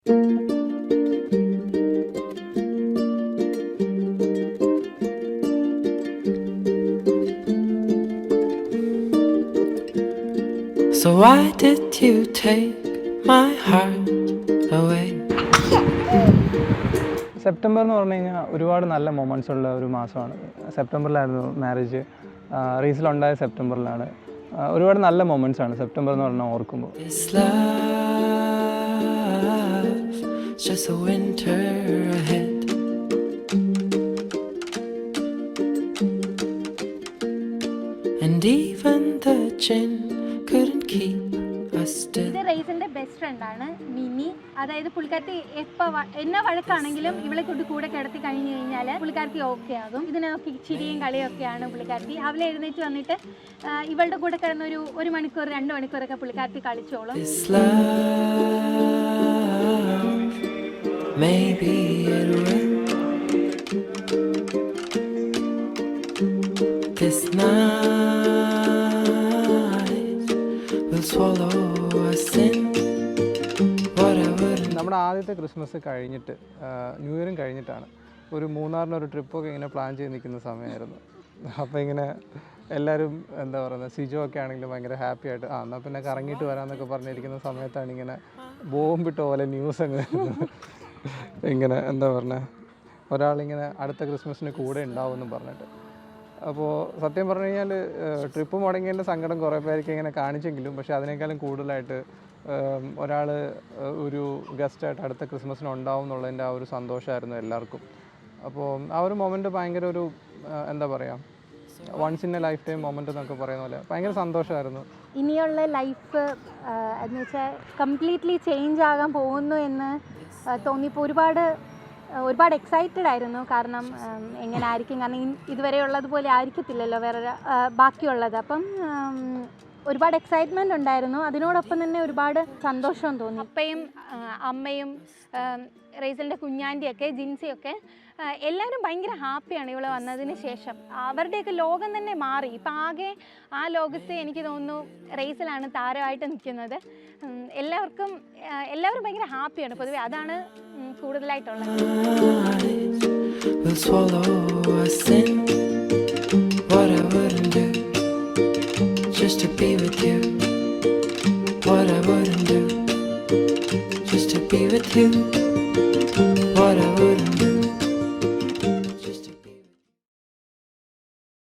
So why did you take my heart away? September എന്ന് പറഞ്ഞു കഴിഞ്ഞാൽ ഒരുപാട് നല്ല മൊമെൻറ്റ്സ് ഉള്ള ഒരു മാസമാണ്. സെപ്റ്റംബറിലായിരുന്നു മാരേജ്, റീസിലുണ്ടായ സെപ്റ്റംബറിലാണ്. ഒരുപാട് നല്ല മൊമെൻറ്റ്സ് ആണ് സെപ്റ്റംബർ എന്ന് പറഞ്ഞാൽ ഓർക്കുമ്പോൾ. This love, just a winter ahead. And even the gin couldn't keep us still. ഇത് റൈസിന്റെ ബെസ്റ്റ് ഫ്രണ്ടാണ് മിനി. അതായത് പുള്ളിക്കാരത്തി എപ്പോൾ എന്നെ വഴക്കാണെങ്കിലും ഇവളെ കൊണ്ട് കൂടെ കിടത്തി കഴിഞ്ഞ് കഴിഞ്ഞാൽ പുള്ളിക്കാരത്തി ഓക്കെ ആകും. ഇതിനെ നോക്കി ചിരിയും കളിയൊക്കെയാണ് പുള്ളിക്കാരത്തി. അവളെ എഴുന്നേറ്റ് വന്നിട്ട് ഇവളുടെ കൂടെ കിടന്ന ഒരു മണിക്കൂർ 2 മണിക്കൂറൊക്കെ പുള്ളിക്കാരത്തി കളിച്ചോളും. This love, maybe it will. This night will swallow us in. നമ്മുടെ ആദ്യത്തെ ക്രിസ്മസ് കഴിഞ്ഞിട്ട് ന്യൂ ഇയറും കഴിഞ്ഞിട്ടാണ് ഒരു മൂന്നാറിനൊരു ട്രിപ്പൊക്കെ ഇങ്ങനെ പ്ലാൻ ചെയ്ത് നിൽക്കുന്ന സമയമായിരുന്നു. അപ്പോൾ ഇങ്ങനെ എല്ലാവരും എന്താ പറയുന്നത്, സിജോ ഒക്കെ ആണെങ്കിലും ഭയങ്കര ഹാപ്പി ആയിട്ട് എന്നാൽ പിന്നെ കറങ്ങിയിട്ട് വരാമെന്നൊക്കെ പറഞ്ഞിരിക്കുന്ന സമയത്താണ് ഇങ്ങനെ ബോംബിട്ട പോലെ ന്യൂസ് അങ്ങ് ഇങ്ങനെ എന്താ പറഞ്ഞത്, ഒരാളിങ്ങനെ അടുത്ത ക്രിസ്മസിന് കൂടെ ഉണ്ടാവുമെന്നും പറഞ്ഞിട്ട്. അപ്പോൾ സത്യം പറഞ്ഞു കഴിഞ്ഞാൽ ട്രിപ്പ് മുടങ്ങിയതിൻ്റെ സങ്കടം കുറേ പേർക്ക് ഇങ്ങനെ കാണിച്ചെങ്കിലും, പക്ഷേ അതിനേക്കാളും കൂടുതലായിട്ട് ഒരാൾ ഒരു ഗസ്റ്റായിട്ട് അടുത്ത ക്രിസ്മസിന് ഉണ്ടാവും എന്നുള്ളതിൻ്റെ ആ ഒരു സന്തോഷമായിരുന്നു എല്ലാവർക്കും. അപ്പോൾ ആ ഒരു മൊമെൻറ്റ് ഭയങ്കര ഒരു എന്താ പറയുക, once in a lifetime moment എന്നൊക്കെ പറയുന്ന പോലെ ഭയങ്കര സന്തോഷമായിരുന്നു. ഇനിയുള്ള ലൈഫ് എന്ന് വെച്ചാൽ കംപ്ലീറ്റ്ലി ചേഞ്ച് ആകാൻ പോകുന്നു എന്ന് തോന്നിയപ്പോൾ ഒരുപാട് എക്സൈറ്റഡ് ആയിരുന്നു. കാരണം എങ്ങനെ ആയിരിക്കും, കാരണം ഇതുവരെ ഉള്ളതുപോലെ ആയിരിക്കത്തില്ലല്ലോ വേറെ ബാക്കിയുള്ളത്. അപ്പം ഒരുപാട് എക്സൈറ്റ്മെൻ്റ് ഉണ്ടായിരുന്നു. അതിനോടൊപ്പം തന്നെ ഒരുപാട് സന്തോഷവും തോന്നി. അപ്പയും അമ്മയും റേസലിൻ്റെ കുഞ്ഞാൻ്റിയൊക്കെ ജിൻസിയൊക്കെ എല്ലാവരും ഭയങ്കര ഹാപ്പിയാണ് ഇവിടെ വന്നതിന് ശേഷം. അവരുടെയൊക്കെ ലോകം തന്നെ മാറി. ഇപ്പം ആകെ ആ ലോകത്ത് എനിക്ക് തോന്നുന്നു റേസലാണ് താരമായിട്ട് നിൽക്കുന്നത്. എല്ലാവരും ഭയങ്കര ഹാപ്പിയാണ് പൊതുവെ. അതാണ് കൂടുതലായിട്ടുള്ളത്. Just to be with you, what I wouldn't do, just to be with you.